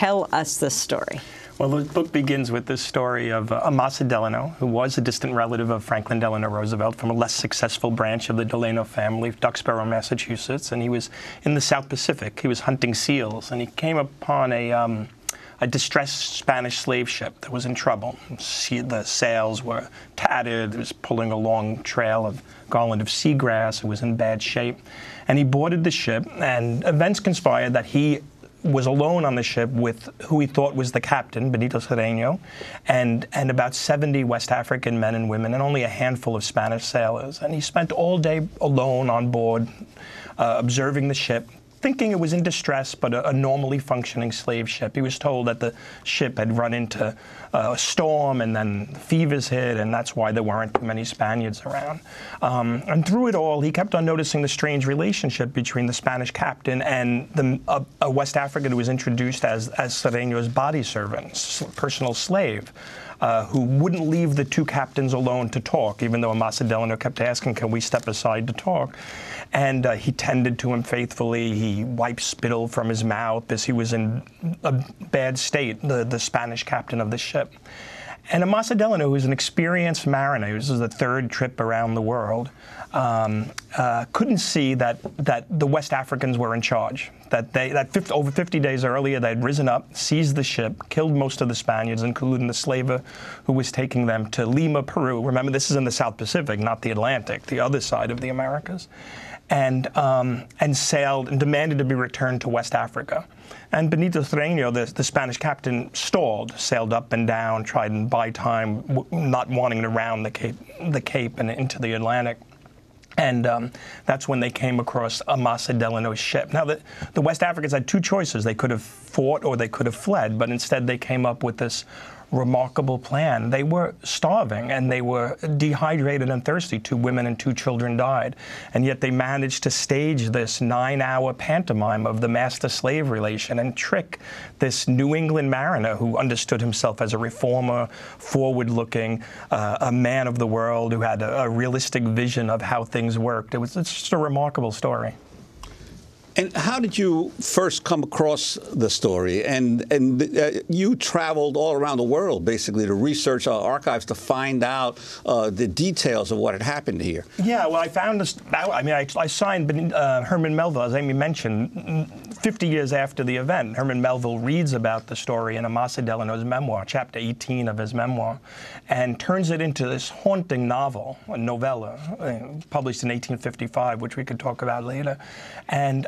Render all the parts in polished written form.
Tell us the story. Well, the book begins with the story of Massa Delano, who was a distant relative of Franklin Delano Roosevelt from a less successful branch of the Delano family, Duxboro, Massachusetts, and he was in the South Pacific. He was hunting seals, and he came upon a distressed Spanish slave ship that was in trouble. The sails were tattered. It was pulling a long trail of garland of seagrass. It was in bad shape. And he boarded the ship, and events conspired that he was alone on the ship with who he thought was the captain, Benito Cereno, and about 70 West African men and women, and only a handful of Spanish sailors. And he spent all day alone on board, observing the ship, thinking it was in distress, but a normally functioning slave ship. He was told that the ship had run into a storm, and then fevers hit, and that's why there weren't many Spaniards around. And through it all, he kept on noticing the strange relationship between the Spanish captain and a West African who was introduced as Cereno's body servant, personal slave, who wouldn't leave the two captains alone to talk, even though Massa Delano kept asking, can we step aside to talk? And he tended to him faithfully. He wiped spittle from his mouth as he was in a bad state, the Spanish captain of the ship. And Massa Delano, who was an experienced mariner, this was the third trip around the world, couldn't see that the West Africans were in charge. Over 50 days earlier, they had risen up, seized the ship, killed most of the Spaniards, including the slaver who was taking them to Lima, Peru. Remember, this is in the South Pacific, not the Atlantic, the other side of the Americas. And sailed and demanded to be returned to West Africa. And Benito Cereno, the Spanish captain, stalled, sailed up and down, tried and buy time, not wanting to round the Cape and into the Atlantic. And that's when they came across Massa Delano's ship. Now, the West Africans had two choices. They could have fought or they could have fled, but instead they came up with this remarkable plan. They were starving, and they were dehydrated and thirsty. 2 women and 2 children died. And yet they managed to stage this 9-hour pantomime of the master-slave relation and trick this New England mariner who understood himself as a reformer, forward-looking, a man of the world who had a realistic vision of how things worked. It's just a remarkable story. And how did you first come across the story? And you traveled all around the world, basically, to research our archives to find out the details of what had happened here. Yeah, well, I found this. I mean, I signed Herman Melville, as Amy mentioned, 50 years after the event. Herman Melville reads about the story in Massa Delano's memoir, chapter 18 of his memoir, and turns it into this haunting novel, a novella, published in 1855, which we could talk about later. And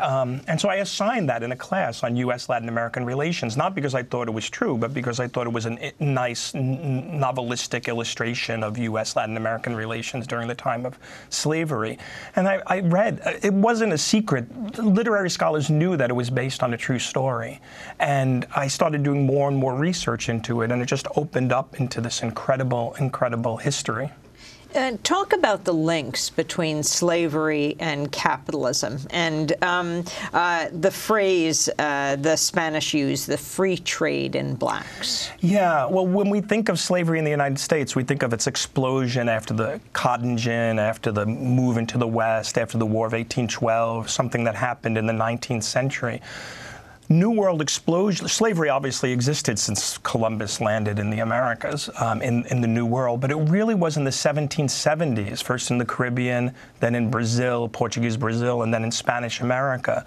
so I assigned that in a class on U.S. Latin American relations, not because I thought it was true, but because I thought it was a nice novelistic illustration of U.S. Latin American relations during the time of slavery. And I read, it wasn't a secret. Literary scholars knew that it was based on a true story. And I started doing more and more research into it, and it just opened up into this incredible, incredible history. Talk about the links between slavery and capitalism, and the phrase the Spanish used, the free trade in blacks. Yeah, well, when we think of slavery in the United States, we think of its explosion after the cotton gin, after the move into the West, after the War of 1812, something that happened in the 19th century. New World explosion. Slavery obviously existed since Columbus landed in the Americas, in the New World, but it really was in the 1770s, first in the Caribbean, then in Brazil, Portuguese Brazil, and then in Spanish America,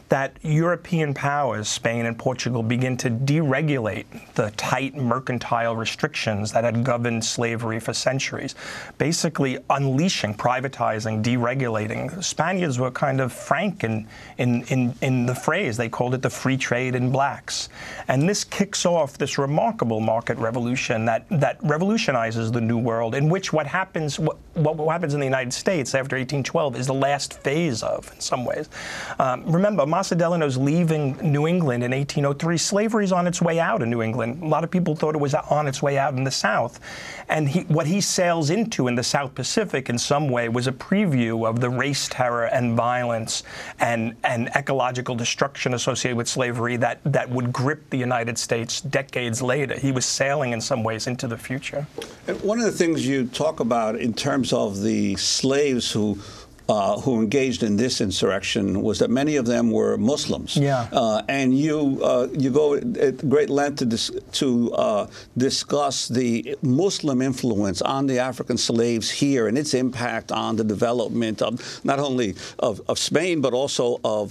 that European powers, Spain and Portugal, begin to deregulate the tight mercantile restrictions that had governed slavery for centuries, basically unleashing, privatizing, deregulating. Spaniards were kind of frank in the phrase. They called it the free trade in blacks. And this kicks off this remarkable market revolution that revolutionizes the New World, in which what happens in the United States after 1812 is the last phase of, in some ways. Remember, Massa Delano's leaving New England in 1803. Slavery's on its way out in New England. A lot of people thought it was on its way out in the South. And what he sails into in the South Pacific in some way was a preview of the race terror and violence and ecological destruction associated with slavery that would grip the United States decades later. He was sailing in some ways into the future. And one of the things you talk about in terms of the slaves who who engaged in this insurrection was that many of them were Muslims. Yeah. And you go at great length to discuss the Muslim influence on the African slaves here and its impact on the development of not only of Spain but also of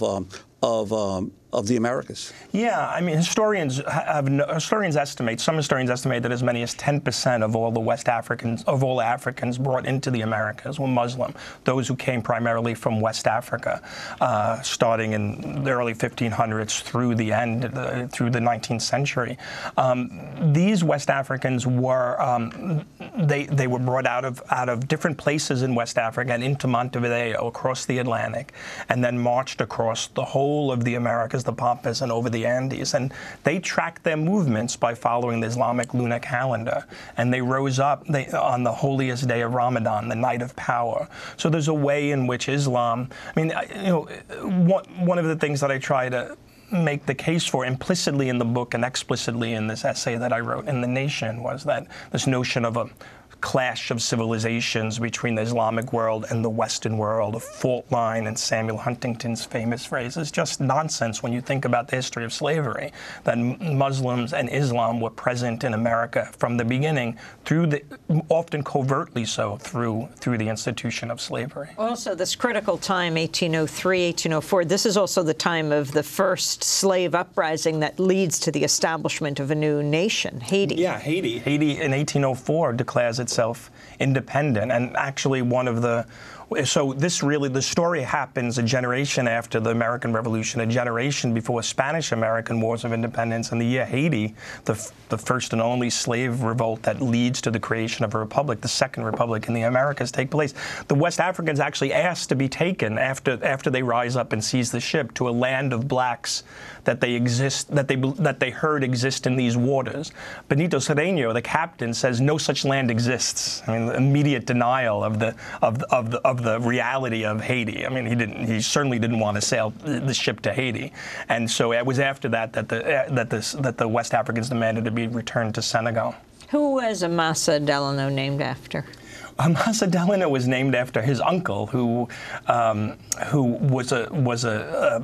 the Americas. Yeah, I mean, historians estimate, some historians estimate that as many as 10% of all Africans brought into the Americas were Muslim, those who came primarily from West Africa, starting in the early 1500s through the 19th century. These West Africans were, they were brought out of different places in West Africa and into Montevideo across the Atlantic, and then marched across the whole of the Americas, the Pampas, and over the Andes. And they tracked their movements by following the Islamic lunar calendar. And they rose up on the holiest day of Ramadan, the night of power. So there's a way in which Islam, I mean, one of the things that I try to make the case for implicitly in the book and explicitly in this essay that I wrote in The Nation was that this notion of a clash of civilizations between the Islamic world and the Western world, a fault line, and Samuel Huntington's famous phrase is just nonsense when you think about the history of slavery, that Muslims and Islam were present in America from the beginning, often covertly so, through the institution of slavery. Also, this critical time, 1803, 1804, this is also the time of the first slave uprising that leads to the establishment of a new nation, Haiti. Yeah, Haiti. Haiti in 1804 declares itself independent, and actually so the story happens a generation after the American Revolution, a generation before Spanish-American Wars of Independence, and the year Haiti, the first and only slave revolt that leads to the creation of a republic, the Second Republic in the Americas, take place. The West Africans actually asked to be taken after they rise up and seize the ship to a land of blacks that they heard exist in these waters. Benito Cereno, the captain, says no such land exists. I mean, immediate denial of the reality of Haiti. I mean, he certainly didn't want to sail the ship to Haiti, and so it was after that the West Africans demanded to be returned to Senegal. Who was Massa Delano named after? Massa Delano was named after his uncle, who was a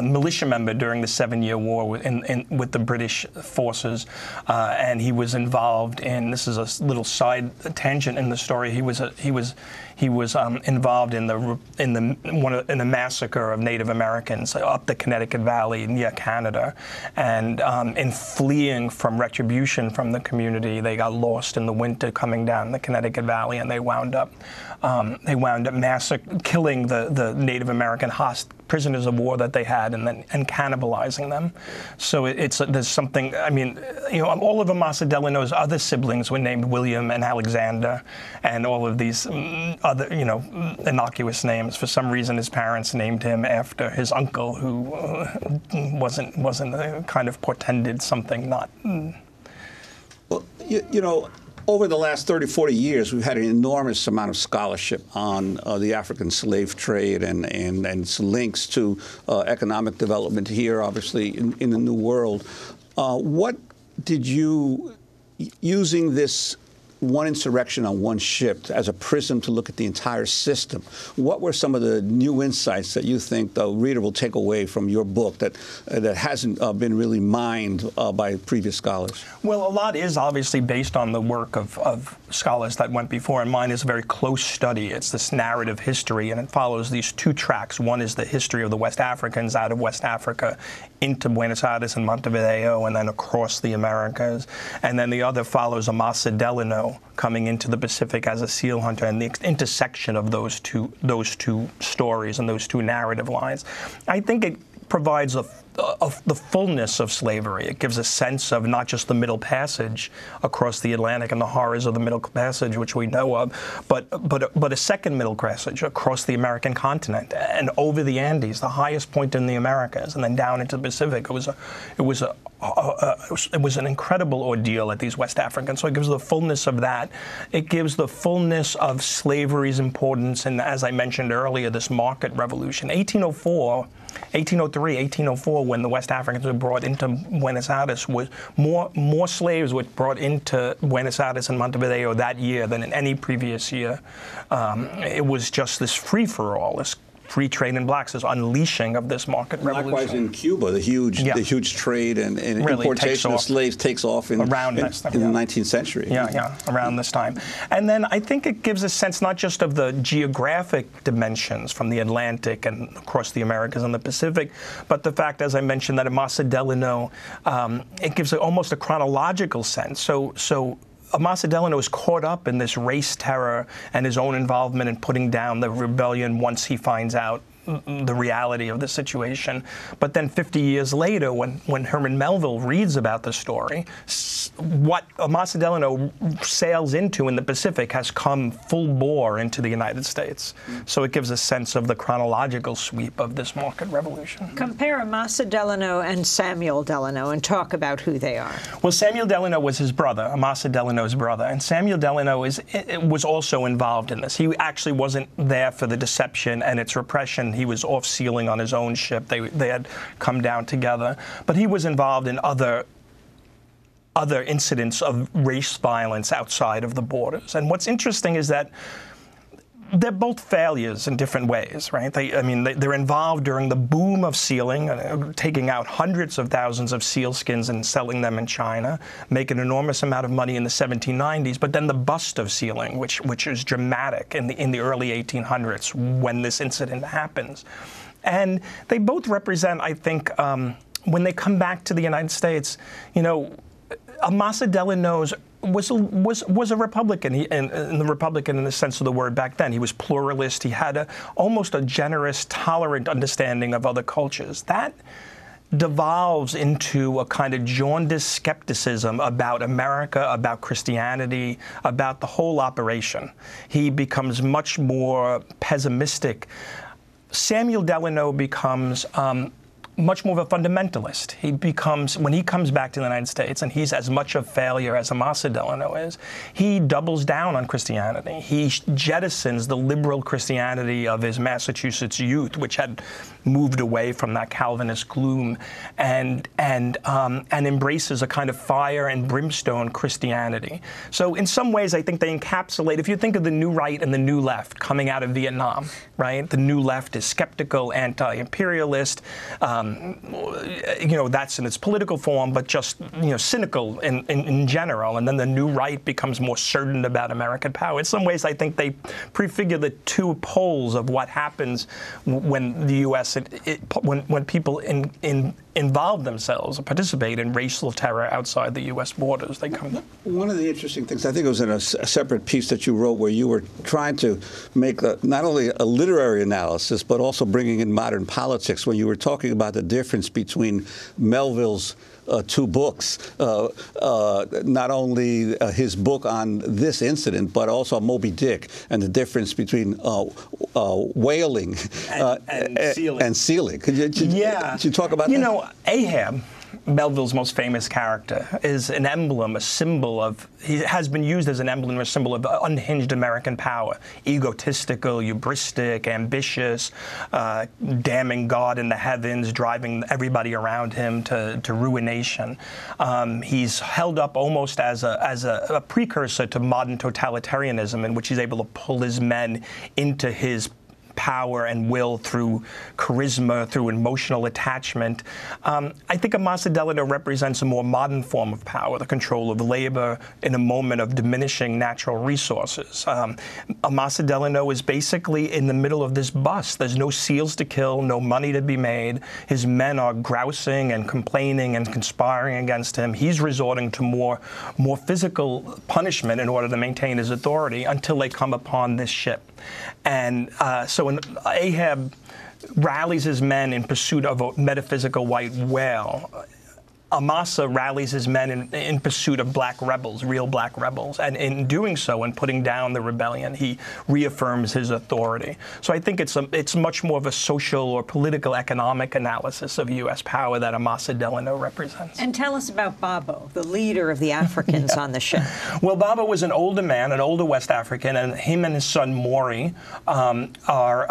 militia member during the 7-Year War with the British forces, and he was involved in. This is a little side tangent in the story. He was involved in the massacre of Native Americans up the Connecticut Valley near Canada, and in fleeing from retribution from the community, they got lost in the winter coming down the Connecticut Valley, and they wound up killing the Native American prisoners of war that they had, and cannibalizing them. So there's something. I mean, all of Massa Delano's other siblings were named William and Alexander, and all of these other innocuous names. For some reason, his parents named him after his uncle, who wasn't a kind of portended something not. Well, over the last 30, 40 years, we've had an enormous amount of scholarship on the African slave trade and its links to economic development here, obviously, in the New World. What did you, using this one insurrection on one ship as a prism to look at the entire system, what were some of the new insights that you think the reader will take away from your book that hasn't been really mined by previous scholars? Well, a lot is obviously based on the work of scholars that went before, and mine is a very close study. It's this narrative history, and it follows these two tracks. One is the history of the West Africans out of West Africa into Buenos Aires and Montevideo, and then across the Americas. And then the other follows a Massa Delano coming into the Pacific as a seal hunter, and the intersection of those two stories and those two narrative lines. I think it provides the fullness of slavery. It gives a sense of not just the Middle Passage across the Atlantic and the horrors of the Middle Passage, which we know of, but a second Middle Passage across the American continent and over the Andes, the highest point in the Americas, and then down into the Pacific. It was an incredible ordeal at these West Africans. So it gives the fullness of that. It gives the fullness of slavery's importance, and as I mentioned earlier, this market revolution. 1803, 1804 war when the West Africans were brought into Buenos Aires was more slaves were brought into Buenos Aires and Montevideo that year than in any previous year. It was just this free-for-all, this free trade in blacks, this unleashing of this market revolution. Likewise in Cuba, the huge trade and really importation of slaves takes off in the 19th century. Yeah, around this time. And then I think it gives a sense not just of the geographic dimensions from the Atlantic and across the Americas and the Pacific, but the fact, as I mentioned, that in Massa Delano, it gives almost a chronological sense. So Massa Delano is caught up in this race terror and his own involvement in putting down the rebellion once he finds out the reality of the situation. But then 50 years later, when Herman Melville reads about the story, what Massa Delano sails into in the Pacific has come full bore into the United States. So it gives a sense of the chronological sweep of this market revolution. Compare Massa Delano and Samuel Delano and talk about who they are. Well, Samuel Delano was his brother, Massa Delano's brother, and Samuel Delano was also involved in this. He actually wasn't there for the deception and its repression. He was off sealing on his own ship. They had come down together, but he was involved in other incidents of race violence outside of the borders. And what's interesting is that they're both failures in different ways, right? They're involved during the boom of sealing, taking out hundreds of thousands of sealskins and selling them in China, make an enormous amount of money in the 1790s. But then the bust of sealing, which is dramatic in the early 1800s when this incident happens. And they both represent, I think, when they come back to the United States, Massa Delano's was a Republican, and the Republican in the sense of the word back then. He was pluralist. He had almost a generous, tolerant understanding of other cultures. That devolves into a kind of jaundiced skepticism about America, about Christianity, about the whole operation. He becomes much more pessimistic. Samuel Delano becomes much more of a fundamentalist. He becomes, when he comes back to the United States, and he's as much a failure as Massa Delano is, he doubles down on Christianity. He jettisons the liberal Christianity of his Massachusetts youth, which had moved away from that Calvinist gloom, and embraces a kind of fire and brimstone Christianity. So in some ways, I think they encapsulate, if you think of the new right and the new left coming out of Vietnam, right? The new left is skeptical, anti-imperialist, that's in its political form, but just, cynical in general. And then the new right becomes more certain about American power. In some ways, I think they prefigure the two poles of what happens when the U.S., when people involve themselves or participate in racial terror outside the U.S. borders. They come. One of the interesting things, I think it was in a separate piece that you wrote where you were trying to make not only a literary analysis, but also bringing in modern politics when you were talking about the difference between Melville's two books, not only his book on this incident, but also Moby Dick, and the difference between whaling and sealing. Could you talk about that? Ahab, Melville's most famous character, is an emblem, a symbol of, he has been used as an emblem or symbol of unhinged American power. Egotistical, hubristic, ambitious, damning God in the heavens, driving everybody around him to ruination. He's held up almost as a precursor to modern totalitarianism, in which he's able to pull his men into his power and will through charisma, through emotional attachment. I think Massa Delano represents a more modern form of power, the control of labor in a moment of diminishing natural resources. Massa Delano is basically in the middle of this bust. There's no seals to kill, no money to be made. His men are grousing and complaining and conspiring against him. He's resorting to more physical punishment in order to maintain his authority until they come upon this ship. And so when Ahab rallies his men in pursuit of a metaphysical white whale, Amasa rallies his men in pursuit of black rebels, real black rebels. And in doing so, and putting down the rebellion, he reaffirms his authority. So I think it's much more of a social or political economic analysis of U.S. power that Massa Delano represents. And tell us about Babo, the leader of the Africans on the ship. Well, Babo was an older man, an older West African, and him and his son Maury are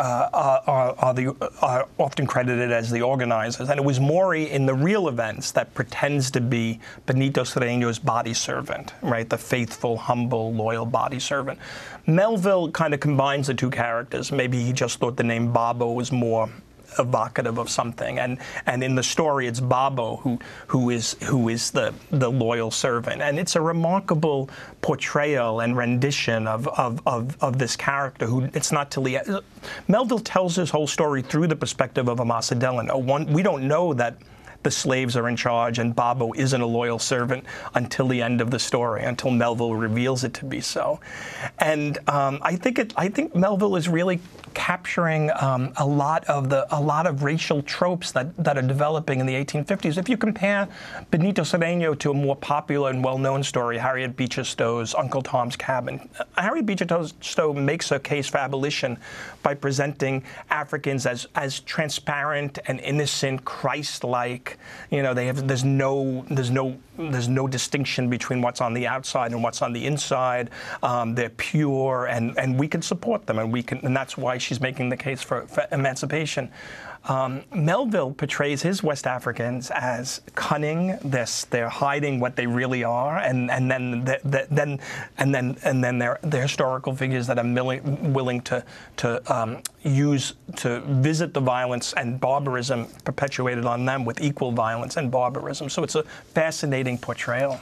often credited as the organizers. And it was Maury in the real events that pretends to be Benito Cereno's body servant, right? The faithful, humble, loyal body servant. Melville kind of combines the two characters. Maybe he just thought the name Babo was more evocative of something, and in the story it's Babo who is the loyal servant, and it's a remarkable portrayal and rendition of this character who it's not till the Melville tells his whole story through the perspective of Massa Delano. We don't know that the slaves are in charge and Babo isn't a loyal servant until the end of the story, until Melville reveals it to be so. And I think Melville is really capturing a lot of racial tropes that are developing in the 1850s. If you compare Benito Cereno to a more popular and well-known story, Harriet Beecher Stowe's Uncle Tom's Cabin, Harriet Beecher Stowe makes her case for abolition by presenting Africans as transparent and innocent, Christ-like. You know, there's no distinction between what's on the outside and what's on the inside. They're pure, and we can support them, and that's why she's making the case for emancipation. Melville portrays his West Africans as cunning. They're hiding what they really are, and then they're historical figures that are willing to visit the violence and barbarism perpetuated on them with equal violence and barbarism. So it's a fascinating portrayal.